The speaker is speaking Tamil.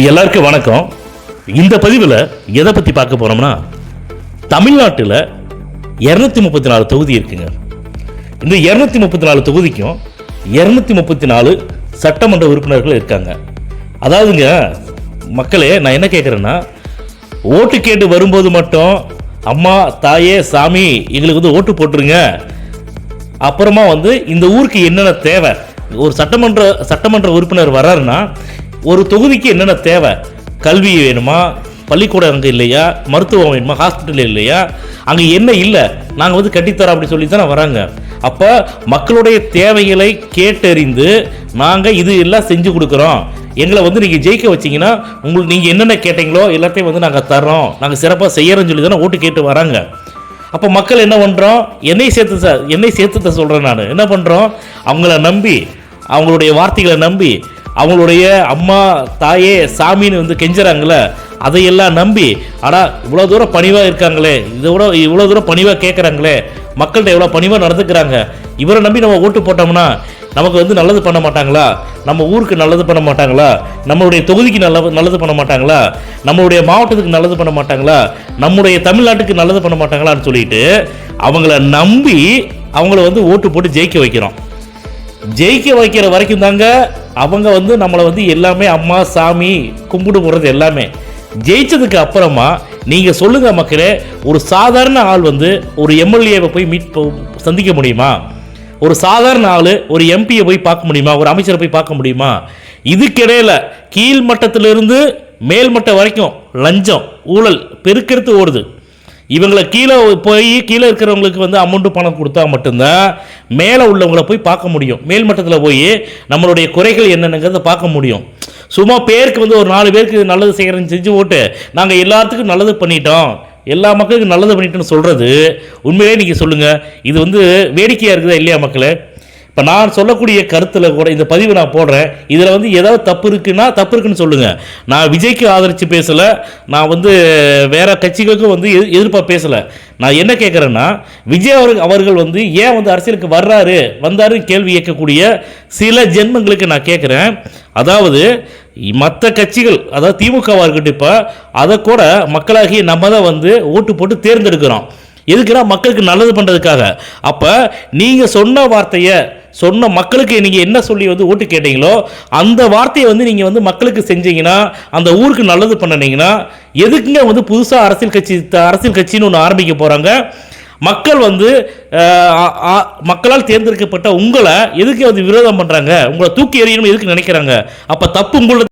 எல்லாருக்கும் வணக்கம். இந்த பதிவில் எதை பற்றி பார்க்க போகிறோம்னா, தமிழ்நாட்டில் 234 தொகுதி இருக்குங்க. இந்த 234 தொகுதிக்கும் 234 சட்டமன்ற உறுப்பினர்கள் இருக்காங்க. அதாவதுங்க மக்களே, நான் என்ன கேட்குறேன்னா, ஓட்டு கேட்டு வரும்போது மட்டும் அம்மா தாயே சாமி எங்களுக்கு ஓட்டு போட்டுருங்க, அப்புறமா இந்த ஊருக்கு என்னென்ன தேவை, ஒரு சட்டமன்ற உறுப்பினர் வர்றாருன்னா ஒரு தொகுதிக்கு என்னென்ன தேவை, கல்வி வேணுமா, பள்ளிக்கூடம் அங்கே இல்லையா, மருத்துவம் வேணுமா, ஹாஸ்பிட்டல் இல்லையா, அங்கே என்ன இல்லை, நாங்கள் கட்டித்தரோம் அப்படி சொல்லி தான் வராங்க. அப்போ மக்களுடைய தேவைகளை கேட்டறிந்து நாங்கள் இது எல்லாம் செஞ்சு கொடுக்குறோம், எங்களை நீங்கள் ஜெயிக்க வச்சிங்கன்னா உங்களுக்கு நீங்கள் என்னென்ன கேட்டீங்களோ எல்லாத்தையும் நாங்கள் தர்றோம், நாங்கள் சிறப்பாக செய்யறோம்னு சொல்லி தானே ஓட்டு கேட்டு வராங்க. அப்போ மக்கள் என்ன பண்ணுறோம், என்னை சேர்த்து சொல்கிறேன், நான் என்ன பண்ணுறோம், அவங்கள நம்பி அவங்களுடைய வார்த்தைகளை நம்பி அவங்களுடைய அம்மா தாயே சாமின்னு கெஞ்சுறாங்களே, அதையெல்லாம் நம்பி ஆடா இவ்வளோ தூரம் பணிவாக இருக்காங்களே, இவ்வளோ தூரம் பணிவாக கேட்குறாங்களே, மக்கள்கிட்ட எவ்வளோ பணிவாக நடந்துக்கிறாங்க, இவரை நம்பி நம்ம ஓட்டு போட்டோம்னா நமக்கு நல்லது பண்ண மாட்டாங்களா, நம்ம ஊருக்கு நல்லது பண்ண மாட்டாங்களா, நம்மளுடைய தொகுதிக்கு நல்லது பண்ண மாட்டாங்களா, நம்மளுடைய மாவட்டத்துக்கு நல்லது பண்ண மாட்டாங்களா, நம்முடைய தமிழ்நாட்டுக்கு நல்லது பண்ண மாட்டாங்களான்னு சொல்லிட்டு அவங்கள நம்பி அவங்கள ஓட்டு போட்டு ஜெயிக்க வைக்கிறோம். ஜெயிக்க வைக்கிற வரைக்கும் தாங்க அவங்க நம்மளை எல்லாமே அம்மா சாமி கும்பிடு போடுறது எல்லாமே. ஜெயிச்சதுக்கு அப்புறமா நீங்கள் சொல்லுங்கள் மக்களே, ஒரு சாதாரண ஆள் ஒரு எம்எல்ஏவை போய் சந்திக்க முடியுமா, ஒரு சாதாரண ஆள் ஒரு எம்பியை போய் பார்க்க முடியுமா, ஒரு அமைச்சரை போய் பார்க்க முடியுமா? இதுக்கிடையில் கீழ்மட்டத்திலிருந்து மேல்மட்டம் வரைக்கும் லஞ்சம் ஊழல் பெருக்கெடுத்து ஓடுது. இவங்களை கீழே இருக்கிறவங்களுக்கு அமௌண்ட்டு பணம் கொடுத்தா மட்டும்தான் மேலே உள்ளவங்களை போய் பார்க்க முடியும், மேல்மட்டத்தில் போய் நம்மளுடைய குறைகள் என்னென்னங்கிறத பார்க்க முடியும். சும்மா பேருக்கு ஒரு 4 பேருக்கு நல்லது செய்கிறேன்னு செஞ்சு ஓட்டு நாங்கள் எல்லாத்துக்கும் நல்லது பண்ணிட்டோம், எல்லா மக்களுக்கும் நல்லது பண்ணிட்டோன்னு சொல்கிறது உண்மையிலே நீங்கள் சொல்லுங்கள், இது வேடிக்கையாக இருக்குதா இல்லையா மக்களே? இப்போ நான் சொல்லக்கூடிய கருத்தில் கூட இந்த பதிவு நான் போடுறேன், இதில் ஏதாவது தப்பு இருக்குன்னு சொல்லுங்கள். நான் விஜய்க்கு ஆதரித்து பேசலை, நான் வேறு கட்சிகளுக்கும் எதிர்ப்பாக பேசலை. நான் என்ன கேட்குறேன்னா, விஜய் அவர்கள் ஏன் அரசியலுக்கு வந்தாருன்னு கேள்வி கேட்கக்கூடிய சில ஜென்மங்களுக்கு நான் கேட்குறேன். அதாவது மற்ற கட்சிகள், அதாவது திமுகவாக இருக்கட்டும், இப்போ அதை கூட மக்களாகிய நம்ம தான் ஓட்டு போட்டு தேர்ந்தெடுக்கிறோம். எதுக்குன்னா மக்களுக்கு நல்லது பண்ணுறதுக்காக. அப்போ நீங்கள் சொன்ன வார்த்தையை சொன்ன மக்களுக்கு நீங்கள் என்ன சொல்லி ஓட்டு கேட்டீங்களோ அந்த வார்த்தையை நீங்கள் மக்களுக்கு செஞ்சீங்கன்னா, அந்த ஊருக்கு நல்லது பண்ணினீங்கன்னா, எதுக்குங்க புதுசாக அரசியல் கட்சின்னு ஒன்று ஆரம்பிக்க போகிறாங்க? மக்கள் மக்களால் தேர்ந்தெடுக்கப்பட்ட உங்களை எதுக்கு விரோதம் பண்ணுறாங்க, உங்களை தூக்கி எறியணும் எதுக்கு நினைக்கிறாங்க? அப்போ தப்பு உங்களோட